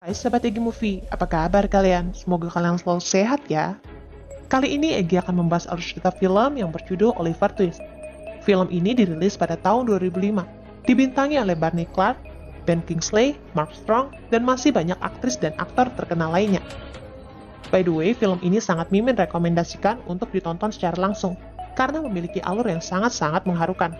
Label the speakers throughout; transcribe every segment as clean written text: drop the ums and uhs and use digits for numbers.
Speaker 1: Hai Sobat Egi Movie, apa kabar kalian? Semoga kalian selalu sehat ya. Kali ini Egi akan membahas alur cerita film yang berjudul Oliver Twist. Film ini dirilis pada tahun 2005, dibintangi oleh Barney Clark, Ben Kingsley, Mark Strong, dan masih banyak aktris dan aktor terkenal lainnya. By the way, film ini sangat Mimin rekomendasikan untuk ditonton secara langsung, karena memiliki alur yang sangat-sangat mengharukan.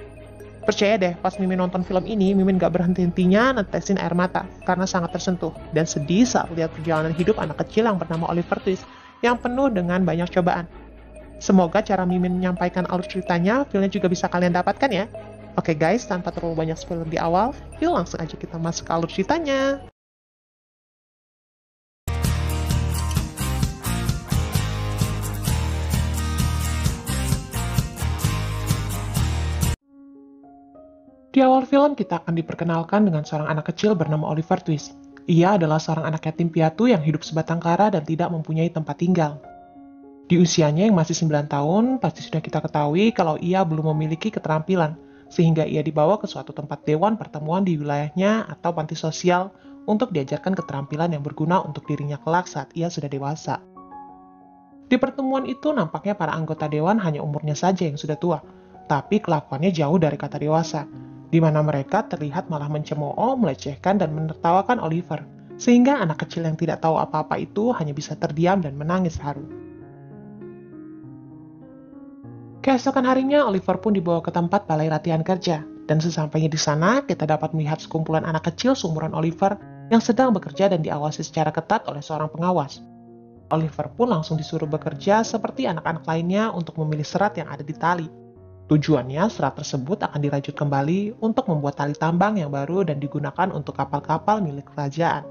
Speaker 1: Percaya deh, pas Mimin nonton film ini, Mimin gak berhenti-hentinya netesin air mata, karena sangat tersentuh, dan sedih saat lihat perjalanan hidup anak kecil yang bernama Oliver Twist, yang penuh dengan banyak cobaan. Semoga cara Mimin menyampaikan alur ceritanya, filmnya juga bisa kalian dapatkan ya. Oke guys, tanpa terlalu banyak spoiler di awal, yuk langsung aja kita masuk ke alur ceritanya. Di awal film, kita akan diperkenalkan dengan seorang anak kecil bernama Oliver Twist. Ia adalah seorang anak yatim piatu yang hidup sebatang kara dan tidak mempunyai tempat tinggal. Di usianya yang masih 9 tahun, pasti sudah kita ketahui kalau ia belum memiliki keterampilan, sehingga ia dibawa ke suatu tempat dewan pertemuan di wilayahnya atau panti sosial untuk diajarkan keterampilan yang berguna untuk dirinya kelak saat ia sudah dewasa. Di pertemuan itu nampaknya para anggota dewan hanya umurnya saja yang sudah tua, tapi kelakuannya jauh dari kata dewasa, di mana mereka terlihat malah mencemooh, melecehkan, dan menertawakan Oliver, sehingga anak kecil yang tidak tahu apa-apa itu hanya bisa terdiam dan menangis haru. Keesokan harinya, Oliver pun dibawa ke tempat balai latihan kerja, dan sesampainya di sana, kita dapat melihat sekumpulan anak kecil seumuran Oliver yang sedang bekerja dan diawasi secara ketat oleh seorang pengawas. Oliver pun langsung disuruh bekerja seperti anak-anak lainnya untuk memilih serat yang ada di tali. Tujuannya, serat tersebut akan dirajut kembali untuk membuat tali tambang yang baru dan digunakan untuk kapal-kapal milik kerajaan.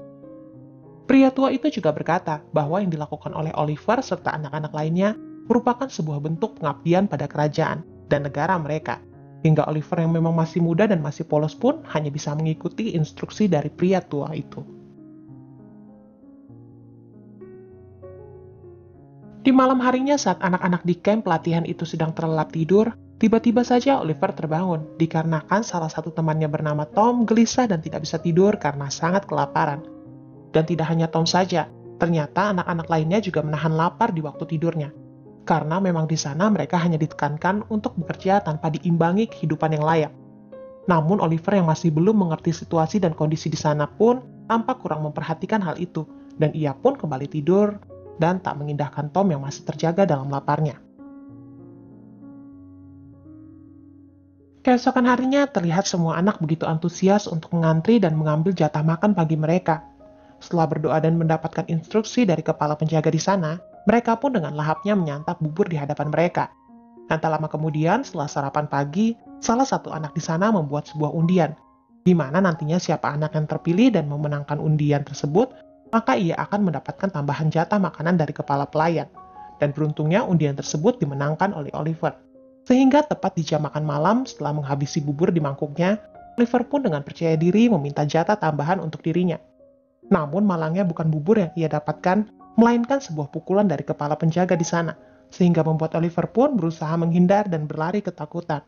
Speaker 1: Pria tua itu juga berkata bahwa yang dilakukan oleh Oliver serta anak-anak lainnya merupakan sebuah bentuk pengabdian pada kerajaan dan negara mereka. Hingga Oliver yang memang masih muda dan masih polos pun hanya bisa mengikuti instruksi dari pria tua itu. Di malam harinya saat anak-anak di camp pelatihan itu sedang terlelap tidur, tiba-tiba saja Oliver terbangun, dikarenakan salah satu temannya bernama Tom gelisah dan tidak bisa tidur karena sangat kelaparan. Dan tidak hanya Tom saja, ternyata anak-anak lainnya juga menahan lapar di waktu tidurnya. Karena memang di sana mereka hanya ditekankan untuk bekerja tanpa diimbangi kehidupan yang layak. Namun Oliver yang masih belum mengerti situasi dan kondisi di sana pun tampak kurang memperhatikan hal itu, dan ia pun kembali tidur dan tak mengindahkan Tom yang masih terjaga dalam laparnya. Keesokan harinya, terlihat semua anak begitu antusias untuk mengantri dan mengambil jatah makan pagi mereka. Setelah berdoa dan mendapatkan instruksi dari kepala penjaga di sana, mereka pun dengan lahapnya menyantap bubur di hadapan mereka. Dan tak lama kemudian, setelah sarapan pagi, salah satu anak di sana membuat sebuah undian, di mana nantinya siapa anak yang terpilih dan memenangkan undian tersebut, maka ia akan mendapatkan tambahan jatah makanan dari kepala pelayan. Dan beruntungnya undian tersebut dimenangkan oleh Oliver. Sehingga tepat di jam makan malam setelah menghabisi bubur di mangkuknya, Oliver pun dengan percaya diri meminta jatah tambahan untuk dirinya. Namun malangnya bukan bubur yang ia dapatkan, melainkan sebuah pukulan dari kepala penjaga di sana, sehingga membuat Oliver pun berusaha menghindar dan berlari ketakutan.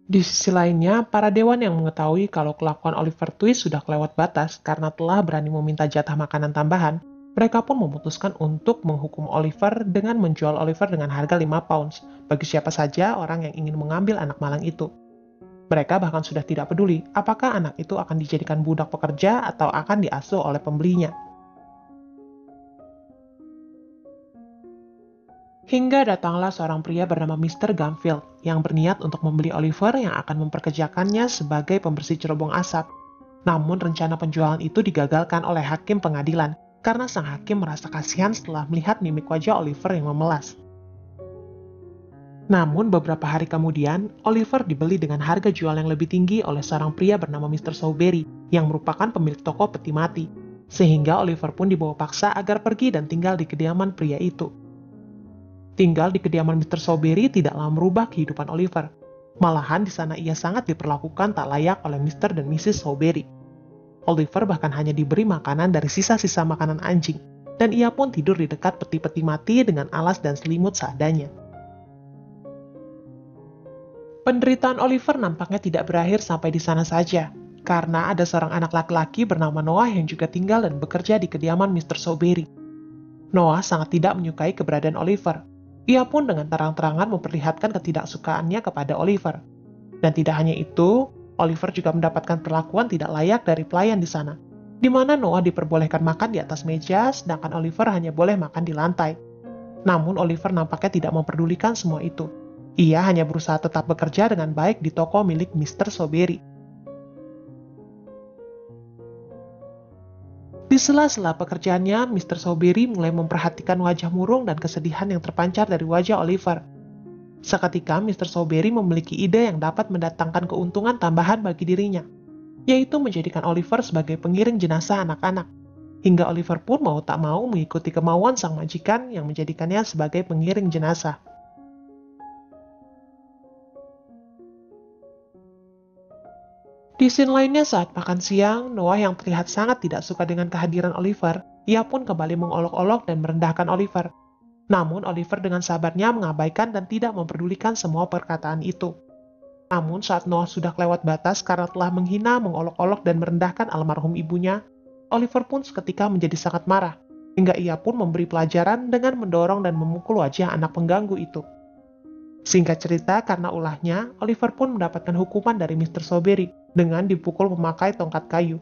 Speaker 1: Di sisi lainnya, para dewan yang mengetahui kalau kelakuan Oliver Twist sudah kelewat batas karena telah berani meminta jatah makanan tambahan, mereka pun memutuskan untuk menghukum Oliver dengan menjual Oliver dengan harga 5 pounds bagi siapa saja orang yang ingin mengambil anak malang itu. Mereka bahkan sudah tidak peduli apakah anak itu akan dijadikan budak pekerja atau akan diasuh oleh pembelinya. Hingga datanglah seorang pria bernama Mr. Gumfield yang berniat untuk membeli Oliver yang akan memperkerjakannya sebagai pembersih cerobong asap. Namun rencana penjualan itu digagalkan oleh hakim pengadilan karena sang hakim merasa kasihan setelah melihat mimik wajah Oliver yang memelas. Namun beberapa hari kemudian, Oliver dibeli dengan harga jual yang lebih tinggi oleh seorang pria bernama Mr. Sawberry yang merupakan pemilik toko peti mati. Sehingga Oliver pun dibawa paksa agar pergi dan tinggal di kediaman pria itu. Tinggal di kediaman Mr. Sawberry tidaklah merubah kehidupan Oliver. Malahan di sana ia sangat diperlakukan tak layak oleh Mr. dan Mrs. Sawberry. Oliver bahkan hanya diberi makanan dari sisa-sisa makanan anjing, dan ia pun tidur di dekat peti-peti mati dengan alas dan selimut seadanya. Penderitaan Oliver nampaknya tidak berakhir sampai di sana saja, karena ada seorang anak laki-laki bernama Noah yang juga tinggal dan bekerja di kediaman Mr. Soberry. Noah sangat tidak menyukai keberadaan Oliver. Ia pun dengan terang-terangan memperlihatkan ketidaksukaannya kepada Oliver. Dan tidak hanya itu, Oliver juga mendapatkan perlakuan tidak layak dari pelayan di sana, di mana Noah diperbolehkan makan di atas meja, sedangkan Oliver hanya boleh makan di lantai. Namun Oliver nampaknya tidak memperdulikan semua itu. Ia hanya berusaha tetap bekerja dengan baik di toko milik Mr. Soberry. Di sela-sela pekerjaannya, Mr. Soberry mulai memperhatikan wajah murung dan kesedihan yang terpancar dari wajah Oliver. Seketika, Mr. Soberry memiliki ide yang dapat mendatangkan keuntungan tambahan bagi dirinya, yaitu menjadikan Oliver sebagai pengiring jenazah anak-anak. Hingga Oliver pun mau tak mau mengikuti kemauan sang majikan yang menjadikannya sebagai pengiring jenazah. Di scene lainnya saat makan siang, Noah yang terlihat sangat tidak suka dengan kehadiran Oliver, ia pun kembali mengolok-olok dan merendahkan Oliver. Namun Oliver dengan sabarnya mengabaikan dan tidak memperdulikan semua perkataan itu. Namun saat Noah sudah kelewat batas karena telah menghina, mengolok-olok dan merendahkan almarhum ibunya, Oliver pun seketika menjadi sangat marah, hingga ia pun memberi pelajaran dengan mendorong dan memukul wajah anak pengganggu itu. Singkat cerita, karena ulahnya, Oliver pun mendapatkan hukuman dari Mr. Soberry dengan dipukul memakai tongkat kayu.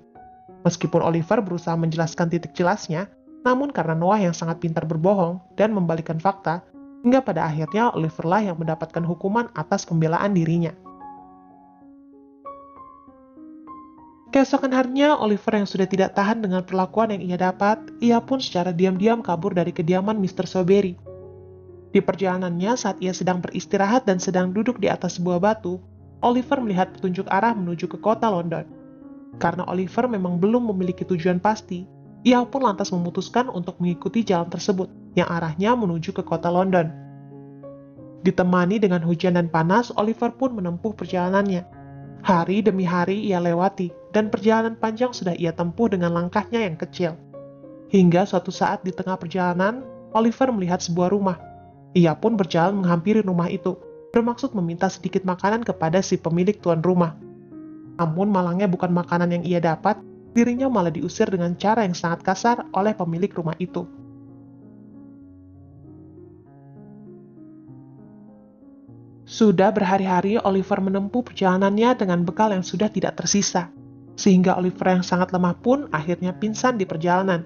Speaker 1: Meskipun Oliver berusaha menjelaskan titik jelasnya, namun karena Noah yang sangat pintar berbohong dan membalikan fakta, hingga pada akhirnya Oliver lah yang mendapatkan hukuman atas pembelaan dirinya. Keesokan harinya, Oliver yang sudah tidak tahan dengan perlakuan yang ia dapat, ia pun secara diam-diam kabur dari kediaman Mr. Soberry. Di perjalanannya, saat ia sedang beristirahat dan sedang duduk di atas sebuah batu, Oliver melihat petunjuk arah menuju ke kota London. Karena Oliver memang belum memiliki tujuan pasti, ia pun lantas memutuskan untuk mengikuti jalan tersebut, yang arahnya menuju ke kota London. Ditemani dengan hujan dan panas, Oliver pun menempuh perjalanannya. Hari demi hari ia lewati, dan perjalanan panjang sudah ia tempuh dengan langkahnya yang kecil. Hingga suatu saat di tengah perjalanan, Oliver melihat sebuah rumah. Ia pun berjalan menghampiri rumah itu, bermaksud meminta sedikit makanan kepada si pemilik tuan rumah. Namun malangnya bukan makanan yang ia dapat, dirinya malah diusir dengan cara yang sangat kasar oleh pemilik rumah itu. Sudah berhari-hari Oliver menempuh perjalanannya dengan bekal yang sudah tidak tersisa, sehingga Oliver yang sangat lemah pun akhirnya pingsan di perjalanan.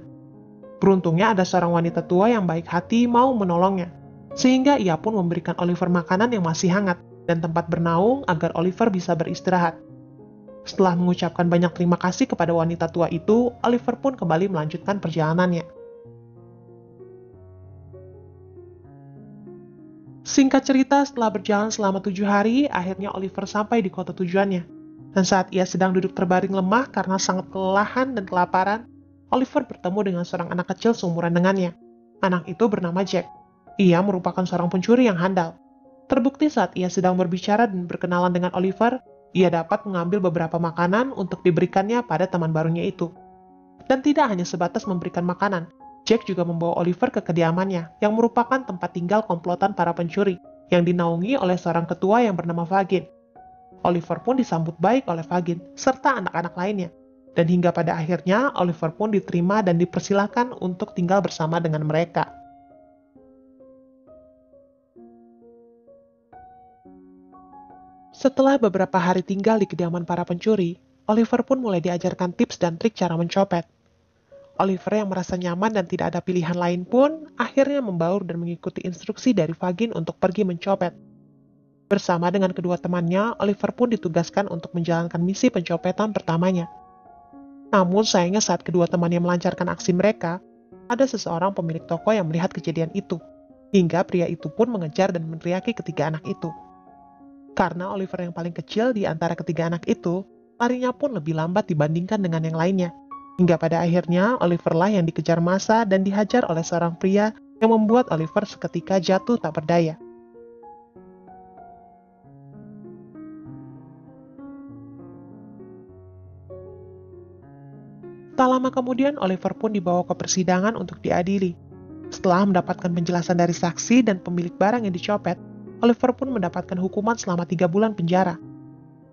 Speaker 1: Beruntungnya ada seorang wanita tua yang baik hati mau menolongnya, sehingga ia pun memberikan Oliver makanan yang masih hangat dan tempat bernaung agar Oliver bisa beristirahat. Setelah mengucapkan banyak terima kasih kepada wanita tua itu, Oliver pun kembali melanjutkan perjalanannya. Singkat cerita, setelah berjalan selama 7 hari, akhirnya Oliver sampai di kota tujuannya. Dan saat ia sedang duduk terbaring lemah karena sangat kelelahan dan kelaparan, Oliver bertemu dengan seorang anak kecil seumuran dengannya. Anak itu bernama Jack. Ia merupakan seorang pencuri yang handal. Terbukti saat ia sedang berbicara dan berkenalan dengan Oliver, ia dapat mengambil beberapa makanan untuk diberikannya pada teman barunya itu. Dan tidak hanya sebatas memberikan makanan, Jack juga membawa Oliver ke kediamannya, yang merupakan tempat tinggal komplotan para pencuri, yang dinaungi oleh seorang ketua yang bernama Fagin. Oliver pun disambut baik oleh Fagin, serta anak-anak lainnya. Dan hingga pada akhirnya, Oliver pun diterima dan dipersilakan untuk tinggal bersama dengan mereka. Setelah beberapa hari tinggal di kediaman para pencuri, Oliver pun mulai diajarkan tips dan trik cara mencopet. Oliver yang merasa nyaman dan tidak ada pilihan lain pun akhirnya membaur dan mengikuti instruksi dari Fagin untuk pergi mencopet. Bersama dengan kedua temannya, Oliver pun ditugaskan untuk menjalankan misi pencopetan pertamanya. Namun sayangnya saat kedua temannya melancarkan aksi mereka, ada seseorang pemilik toko yang melihat kejadian itu, hingga pria itu pun mengejar dan meneriaki ketiga anak itu. Karena Oliver yang paling kecil di antara ketiga anak itu, larinya pun lebih lambat dibandingkan dengan yang lainnya. Hingga pada akhirnya, Oliver lah yang dikejar massa dan dihajar oleh seorang pria yang membuat Oliver seketika jatuh tak berdaya. Tak lama kemudian, Oliver pun dibawa ke persidangan untuk diadili. Setelah mendapatkan penjelasan dari saksi dan pemilik barang yang dicopet, Oliver pun mendapatkan hukuman selama 3 bulan penjara.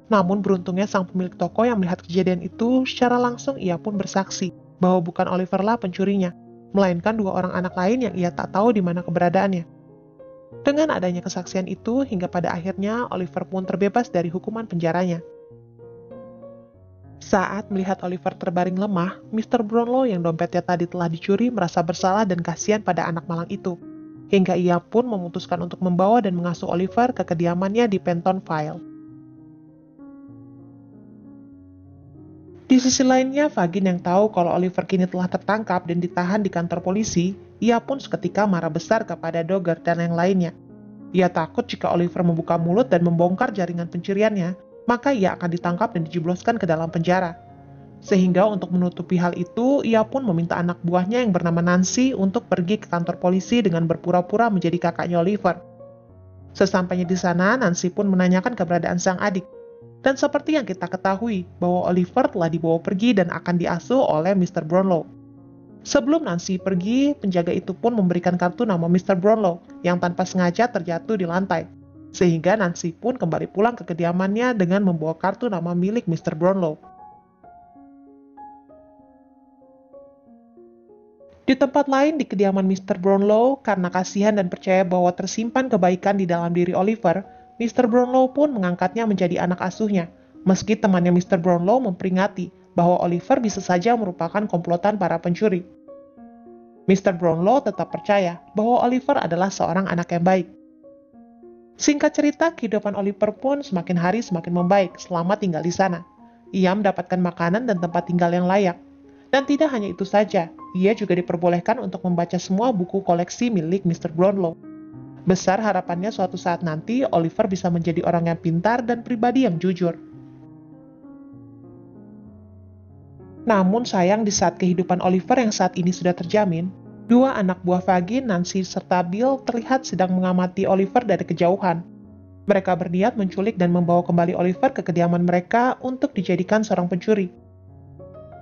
Speaker 1: Namun beruntungnya sang pemilik toko yang melihat kejadian itu, secara langsung ia pun bersaksi bahwa bukan Oliver lah pencurinya, melainkan dua orang anak lain yang ia tak tahu di mana keberadaannya. Dengan adanya kesaksian itu, hingga pada akhirnya Oliver pun terbebas dari hukuman penjaranya. Saat melihat Oliver terbaring lemah, Mr. Brownlow yang dompetnya tadi telah dicuri merasa bersalah dan kasihan pada anak malang itu. Hingga ia pun memutuskan untuk membawa dan mengasuh Oliver ke kediamannya di Pentonville. Di sisi lainnya, Fagin yang tahu kalau Oliver kini telah tertangkap dan ditahan di kantor polisi, ia pun seketika marah besar kepada Dogger dan yang lainnya. Ia takut jika Oliver membuka mulut dan membongkar jaringan pencuriannya, maka ia akan ditangkap dan dijebloskan ke dalam penjara. Sehingga untuk menutupi hal itu, ia pun meminta anak buahnya yang bernama Nancy untuk pergi ke kantor polisi dengan berpura-pura menjadi kakaknya Oliver. Sesampainya di sana, Nancy pun menanyakan keberadaan sang adik. Dan seperti yang kita ketahui, bahwa Oliver telah dibawa pergi dan akan diasuh oleh Mr. Brownlow. Sebelum Nancy pergi, penjaga itu pun memberikan kartu nama Mr. Brownlow yang tanpa sengaja terjatuh di lantai. Sehingga Nancy pun kembali pulang ke kediamannya dengan membawa kartu nama milik Mr. Brownlow. Di tempat lain di kediaman Mr. Brownlow, karena kasihan dan percaya bahwa tersimpan kebaikan di dalam diri Oliver, Mr. Brownlow pun mengangkatnya menjadi anak asuhnya, meski temannya Mr. Brownlow memperingati bahwa Oliver bisa saja merupakan komplotan para pencuri. Mr. Brownlow tetap percaya bahwa Oliver adalah seorang anak yang baik. Singkat cerita, kehidupan Oliver pun semakin hari semakin membaik selama tinggal di sana. Ia mendapatkan makanan dan tempat tinggal yang layak. Dan tidak hanya itu saja, ia juga diperbolehkan untuk membaca semua buku koleksi milik Mr. Brownlow. Besar harapannya suatu saat nanti Oliver bisa menjadi orang yang pintar dan pribadi yang jujur. Namun sayang di saat kehidupan Oliver yang saat ini sudah terjamin, dua anak buah Fagin, Nancy serta Bill terlihat sedang mengamati Oliver dari kejauhan. Mereka berniat menculik dan membawa kembali Oliver ke kediaman mereka untuk dijadikan seorang pencuri.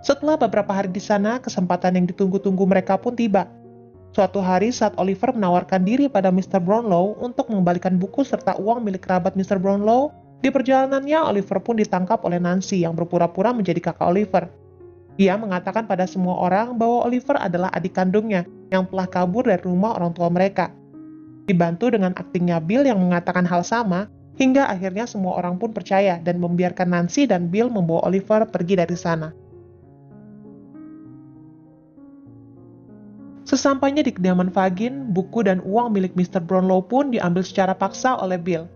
Speaker 1: Setelah beberapa hari di sana, kesempatan yang ditunggu-tunggu mereka pun tiba. Suatu hari saat Oliver menawarkan diri pada Mr. Brownlow untuk mengembalikan buku serta uang milik kerabat Mr. Brownlow, di perjalanannya Oliver pun ditangkap oleh Nancy yang berpura-pura menjadi kakak Oliver. Ia mengatakan pada semua orang bahwa Oliver adalah adik kandungnya yang telah kabur dari rumah orang tua mereka. Dibantu dengan aktingnya Bill yang mengatakan hal sama, hingga akhirnya semua orang pun percaya dan membiarkan Nancy dan Bill membawa Oliver pergi dari sana. Sesampainya di kediaman Fagin, buku dan uang milik Mr. Brownlow pun diambil secara paksa oleh Bill.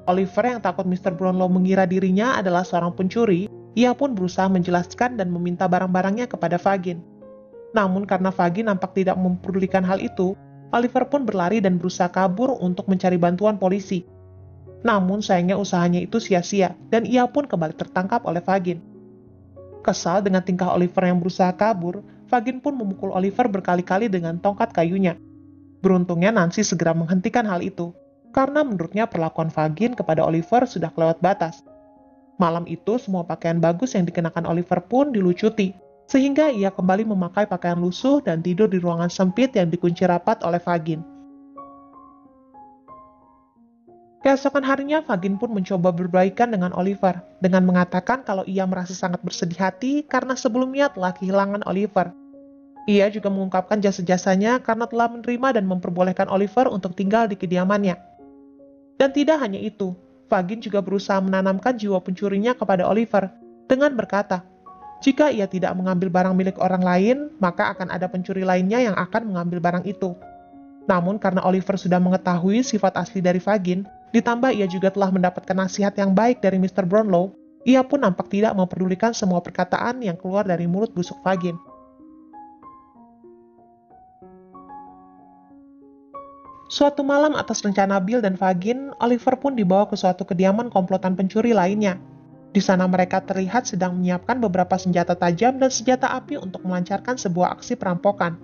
Speaker 1: Oliver yang takut Mr. Brownlow mengira dirinya adalah seorang pencuri, ia pun berusaha menjelaskan dan meminta barang-barangnya kepada Fagin. Namun karena Fagin nampak tidak mempedulikan hal itu, Oliver pun berlari dan berusaha kabur untuk mencari bantuan polisi. Namun sayangnya usahanya itu sia-sia, dan ia pun kembali tertangkap oleh Fagin. Kesal dengan tingkah Oliver yang berusaha kabur, Fagin pun memukul Oliver berkali-kali dengan tongkat kayunya. Beruntungnya Nancy segera menghentikan hal itu, karena menurutnya perlakuan Fagin kepada Oliver sudah kelewat batas. Malam itu semua pakaian bagus yang dikenakan Oliver pun dilucuti, sehingga ia kembali memakai pakaian lusuh dan tidur di ruangan sempit yang dikunci rapat oleh Fagin. Keesokan harinya, Fagin pun mencoba berbaikan dengan Oliver, dengan mengatakan kalau ia merasa sangat bersedih hati karena sebelumnya telah kehilangan Oliver. Ia juga mengungkapkan jasa-jasanya karena telah menerima dan memperbolehkan Oliver untuk tinggal di kediamannya. Dan tidak hanya itu, Fagin juga berusaha menanamkan jiwa pencurinya kepada Oliver, dengan berkata, jika ia tidak mengambil barang milik orang lain, maka akan ada pencuri lainnya yang akan mengambil barang itu. Namun karena Oliver sudah mengetahui sifat asli dari Fagin, ditambah ia juga telah mendapatkan nasihat yang baik dari Mr. Brownlow, ia pun nampak tidak memperdulikan semua perkataan yang keluar dari mulut busuk Fagin. Suatu malam atas rencana Bill dan Fagin, Oliver pun dibawa ke suatu kediaman komplotan pencuri lainnya. Di sana mereka terlihat sedang menyiapkan beberapa senjata tajam dan senjata api untuk melancarkan sebuah aksi perampokan.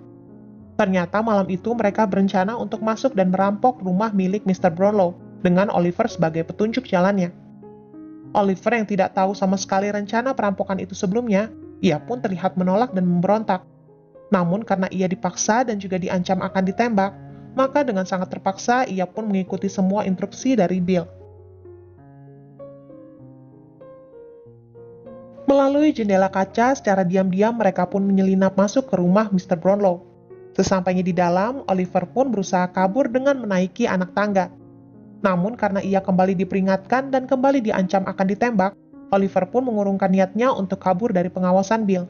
Speaker 1: Ternyata malam itu mereka berencana untuk masuk dan merampok rumah milik Mr. Brownlow, dengan Oliver sebagai petunjuk jalannya. Oliver yang tidak tahu sama sekali rencana perampokan itu sebelumnya, ia pun terlihat menolak dan memberontak. Namun karena ia dipaksa dan juga diancam akan ditembak, maka dengan sangat terpaksa ia pun mengikuti semua instruksi dari Bill. Melalui jendela kaca, secara diam-diam mereka pun menyelinap masuk ke rumah Mr. Brownlow. Sesampainya di dalam, Oliver pun berusaha kabur dengan menaiki anak tangga. Namun karena ia kembali diperingatkan dan kembali diancam akan ditembak, Oliver pun mengurungkan niatnya untuk kabur dari pengawasan Bill.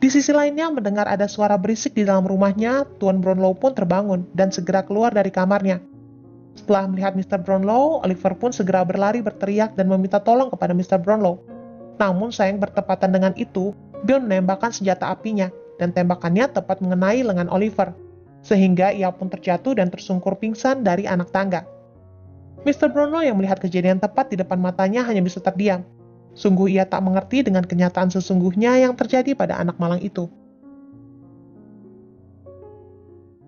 Speaker 1: Di sisi lainnya, mendengar ada suara berisik di dalam rumahnya, Tuan Brownlow pun terbangun dan segera keluar dari kamarnya. Setelah melihat Mr. Brownlow, Oliver pun segera berlari berteriak dan meminta tolong kepada Mr. Brownlow. Namun sayang bertepatan dengan itu, Bill menembakkan senjata apinya, dan tembakannya tepat mengenai lengan Oliver, sehingga ia pun terjatuh dan tersungkur pingsan dari anak tangga. Mr. Brownlow yang melihat kejadian tepat di depan matanya hanya bisa terdiam. Sungguh ia tak mengerti dengan kenyataan sesungguhnya yang terjadi pada anak malang itu.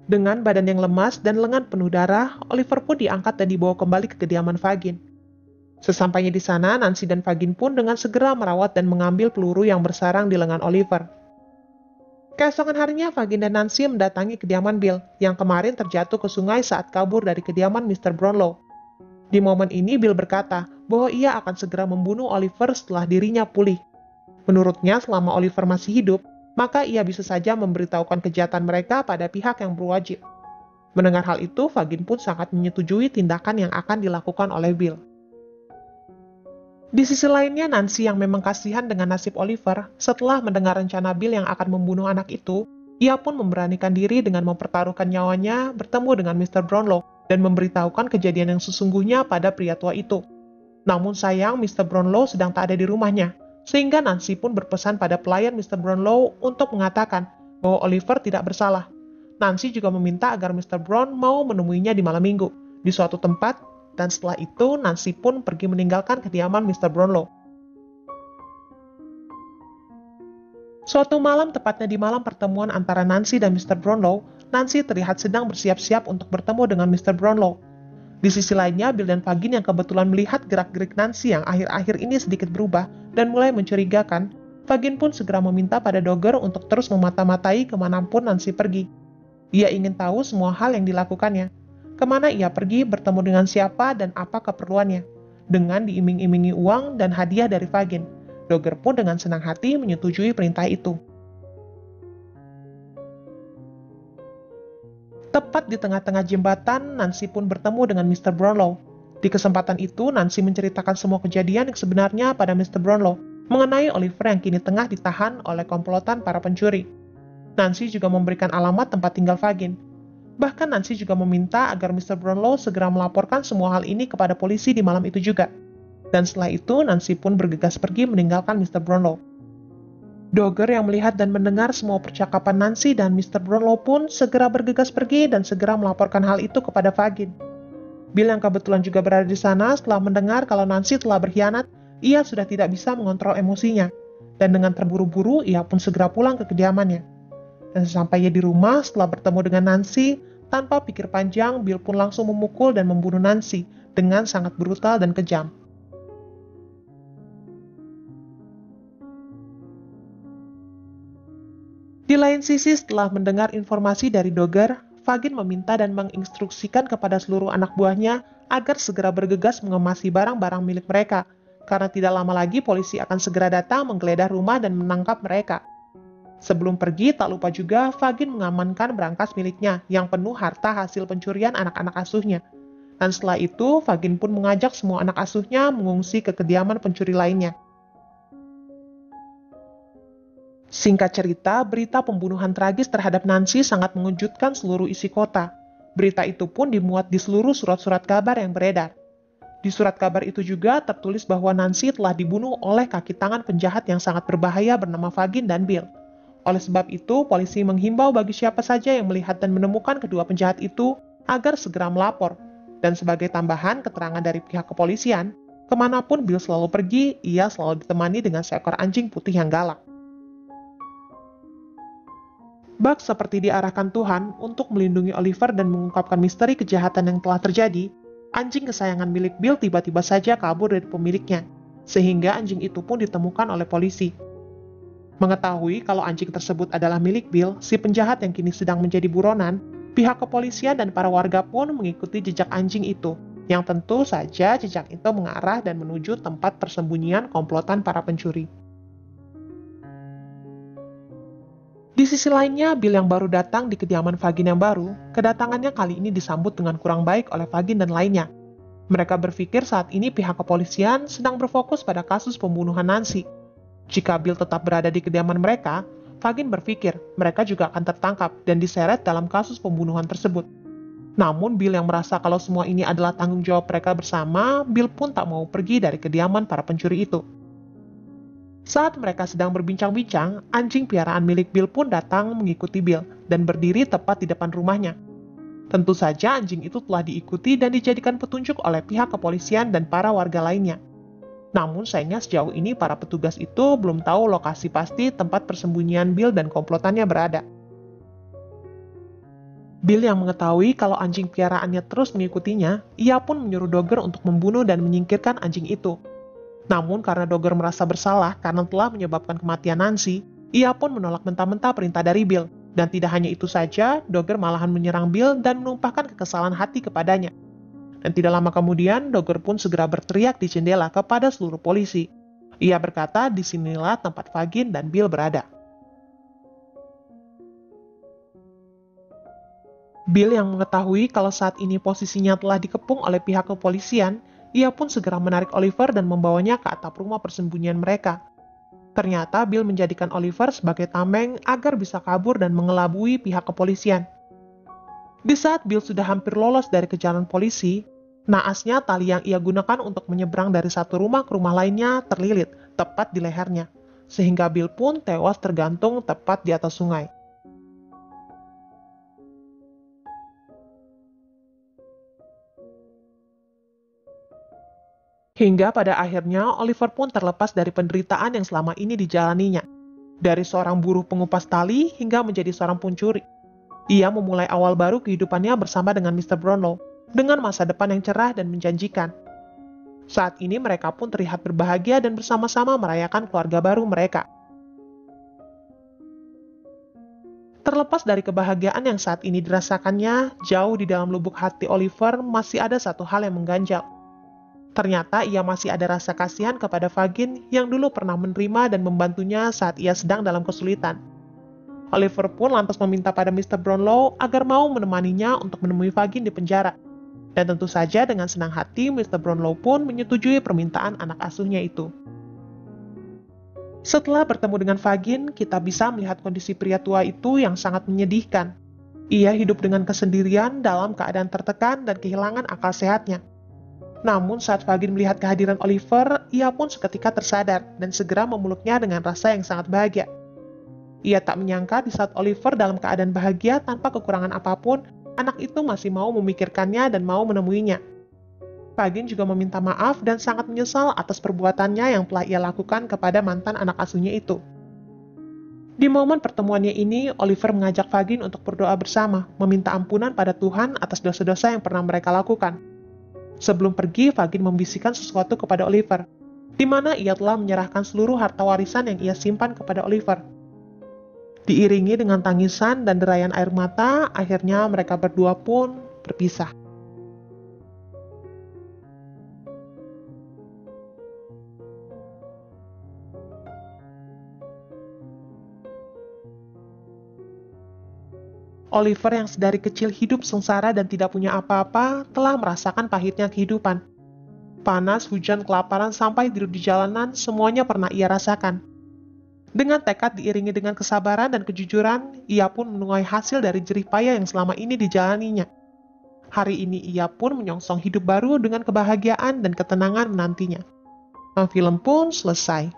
Speaker 1: Dengan badan yang lemas dan lengan penuh darah, Oliver pun diangkat dan dibawa kembali ke kediaman Fagin. Sesampainya di sana, Nancy dan Fagin pun dengan segera merawat dan mengambil peluru yang bersarang di lengan Oliver. Keesokan harinya, Fagin dan Nancy mendatangi kediaman Bill, yang kemarin terjatuh ke sungai saat kabur dari kediaman Mr. Brownlow. Di momen ini, Bill berkata bahwa ia akan segera membunuh Oliver setelah dirinya pulih. Menurutnya, selama Oliver masih hidup, maka ia bisa saja memberitahukan kejahatan mereka pada pihak yang berwajib. Mendengar hal itu, Fagin pun sangat menyetujui tindakan yang akan dilakukan oleh Bill. Di sisi lainnya, Nancy yang memang kasihan dengan nasib Oliver, setelah mendengar rencana Bill yang akan membunuh anak itu, ia pun memberanikan diri dengan mempertaruhkan nyawanya bertemu dengan Mr. Brownlow dan memberitahukan kejadian yang sesungguhnya pada pria tua itu. Namun sayang, Mr. Brownlow sedang tak ada di rumahnya, sehingga Nancy pun berpesan pada pelayan Mr. Brownlow untuk mengatakan bahwa Oliver tidak bersalah. Nancy juga meminta agar Mr. Brown mau menemuinya di malam minggu, di suatu tempat, dan setelah itu Nancy pun pergi meninggalkan kediaman Mr. Brownlow. Suatu malam, tepatnya di malam pertemuan antara Nancy dan Mr. Brownlow, Nancy terlihat sedang bersiap-siap untuk bertemu dengan Mr. Brownlow. Di sisi lainnya, Bill dan Fagin yang kebetulan melihat gerak-gerik Nancy yang akhir-akhir ini sedikit berubah dan mulai mencurigakan, Fagin pun segera meminta pada Dogger untuk terus memata-matai kemanapun Nancy pergi. Ia ingin tahu semua hal yang dilakukannya, kemana ia pergi, bertemu dengan siapa, dan apa keperluannya. Dengan diiming-imingi uang dan hadiah dari Fagin, Dogger pun dengan senang hati menyetujui perintah itu. Tepat di tengah-tengah jembatan, Nancy pun bertemu dengan Mr. Brownlow. Di kesempatan itu, Nancy menceritakan semua kejadian yang sebenarnya pada Mr. Brownlow, mengenai Oliver yang kini tengah ditahan oleh komplotan para pencuri. Nancy juga memberikan alamat tempat tinggal Fagin. Bahkan Nancy juga meminta agar Mr. Brownlow segera melaporkan semua hal ini kepada polisi di malam itu juga. Dan setelah itu, Nancy pun bergegas pergi meninggalkan Mr. Brownlow. Dogger yang melihat dan mendengar semua percakapan Nancy dan Mr. Brownlow pun segera bergegas pergi dan segera melaporkan hal itu kepada Fagin. Bill yang kebetulan juga berada di sana setelah mendengar kalau Nancy telah berkhianat, ia sudah tidak bisa mengontrol emosinya. Dan dengan terburu-buru, ia pun segera pulang ke kediamannya. Dan sesampainya di rumah, setelah bertemu dengan Nancy, tanpa pikir panjang, Bill pun langsung memukul dan membunuh Nancy dengan sangat brutal dan kejam. Di lain sisi, setelah mendengar informasi dari Dogger, Fagin meminta dan menginstruksikan kepada seluruh anak buahnya agar segera bergegas mengemasi barang-barang milik mereka, karena tidak lama lagi polisi akan segera datang menggeledah rumah dan menangkap mereka. Sebelum pergi, tak lupa juga Fagin mengamankan berangkas miliknya yang penuh harta hasil pencurian anak-anak asuhnya. Dan setelah itu, Fagin pun mengajak semua anak asuhnya mengungsi ke kediaman pencuri lainnya. Singkat cerita, berita pembunuhan tragis terhadap Nancy sangat mengejutkan seluruh isi kota. Berita itu pun dimuat di seluruh surat-surat kabar yang beredar. Di surat kabar itu juga tertulis bahwa Nancy telah dibunuh oleh kaki tangan penjahat yang sangat berbahaya bernama Fagin dan Bill. Oleh sebab itu, polisi menghimbau bagi siapa saja yang melihat dan menemukan kedua penjahat itu agar segera melapor. Dan sebagai tambahan keterangan dari pihak kepolisian, kemanapun Bill selalu pergi, ia selalu ditemani dengan seekor anjing putih yang galak. Bak seperti diarahkan Tuhan untuk melindungi Oliver dan mengungkapkan misteri kejahatan yang telah terjadi, anjing kesayangan milik Bill tiba-tiba saja kabur dari pemiliknya, sehingga anjing itu pun ditemukan oleh polisi. Mengetahui kalau anjing tersebut adalah milik Bill, si penjahat yang kini sedang menjadi buronan, pihak kepolisian dan para warga pun mengikuti jejak anjing itu, yang tentu saja jejak itu mengarah dan menuju tempat persembunyian komplotan para pencuri. Di sisi lainnya, Bill yang baru datang di kediaman Fagin yang baru, kedatangannya kali ini disambut dengan kurang baik oleh Fagin dan lainnya. Mereka berpikir saat ini pihak kepolisian sedang berfokus pada kasus pembunuhan Nancy. Jika Bill tetap berada di kediaman mereka, Fagin berpikir mereka juga akan tertangkap dan diseret dalam kasus pembunuhan tersebut. Namun Bill yang merasa kalau semua ini adalah tanggung jawab mereka bersama, Bill pun tak mau pergi dari kediaman para pencuri itu. Saat mereka sedang berbincang-bincang, anjing piaraan milik Bill pun datang mengikuti Bill dan berdiri tepat di depan rumahnya. Tentu saja anjing itu telah diikuti dan dijadikan petunjuk oleh pihak kepolisian dan para warga lainnya. Namun sayangnya sejauh ini para petugas itu belum tahu lokasi pasti tempat persembunyian Bill dan komplotannya berada. Bill yang mengetahui kalau anjing piaraannya terus mengikutinya, ia pun menyuruh Dogger untuk membunuh dan menyingkirkan anjing itu. Namun karena Dogger merasa bersalah karena telah menyebabkan kematian Nancy, ia pun menolak mentah-mentah perintah dari Bill. Dan tidak hanya itu saja, Dogger malahan menyerang Bill dan menumpahkan kekesalan hati kepadanya. Dan tidak lama kemudian, Dogger pun segera berteriak di jendela kepada seluruh polisi. Ia berkata, disinilah tempat Fagin dan Bill berada. Bill yang mengetahui kalau saat ini posisinya telah dikepung oleh pihak kepolisian, ia pun segera menarik Oliver dan membawanya ke atap rumah persembunyian mereka. Ternyata Bill menjadikan Oliver sebagai tameng agar bisa kabur dan mengelabui pihak kepolisian. Di saat Bill sudah hampir lolos dari kejaran polisi, naasnya tali yang ia gunakan untuk menyeberang dari satu rumah ke rumah lainnya terlilit tepat di lehernya, sehingga Bill pun tewas tergantung tepat di atas sungai. Hingga pada akhirnya Oliver pun terlepas dari penderitaan yang selama ini dijalaninya. Dari seorang buruh pengupas tali hingga menjadi seorang pencuri. Ia memulai awal baru kehidupannya bersama dengan Mr. Brownlow, dengan masa depan yang cerah dan menjanjikan. Saat ini mereka pun terlihat berbahagia dan bersama-sama merayakan keluarga baru mereka. Terlepas dari kebahagiaan yang saat ini dirasakannya, jauh di dalam lubuk hati Oliver masih ada satu hal yang mengganjal. Ternyata ia masih ada rasa kasihan kepada Fagin yang dulu pernah menerima dan membantunya saat ia sedang dalam kesulitan. Oliver pun lantas meminta pada Mr. Brownlow agar mau menemaninya untuk menemui Fagin di penjara. Dan tentu saja dengan senang hati Mr. Brownlow pun menyetujui permintaan anak asuhnya itu. Setelah bertemu dengan Fagin, kita bisa melihat kondisi pria tua itu yang sangat menyedihkan. Ia hidup dengan kesendirian dalam keadaan tertekan dan kehilangan akal sehatnya. Namun saat Fagin melihat kehadiran Oliver, ia pun seketika tersadar dan segera memeluknya dengan rasa yang sangat bahagia. Ia tak menyangka di saat Oliver dalam keadaan bahagia tanpa kekurangan apapun, anak itu masih mau memikirkannya dan mau menemuinya. Fagin juga meminta maaf dan sangat menyesal atas perbuatannya yang telah ia lakukan kepada mantan anak asuhnya itu. Di momen pertemuannya ini, Oliver mengajak Fagin untuk berdoa bersama, meminta ampunan pada Tuhan atas dosa-dosa yang pernah mereka lakukan. Sebelum pergi, Fagin membisikkan sesuatu kepada Oliver, di mana ia telah menyerahkan seluruh harta warisan yang ia simpan kepada Oliver. Diiringi dengan tangisan dan derayan air mata, akhirnya mereka berdua pun berpisah. Oliver yang sedari kecil hidup sengsara dan tidak punya apa-apa, telah merasakan pahitnya kehidupan. Panas, hujan, kelaparan, sampai tidur di jalanan, semuanya pernah ia rasakan. Dengan tekad diiringi dengan kesabaran dan kejujuran, ia pun menuai hasil dari jerih payah yang selama ini dijalaninya. Hari ini ia pun menyongsong hidup baru dengan kebahagiaan dan ketenangan menantinya. Film pun selesai.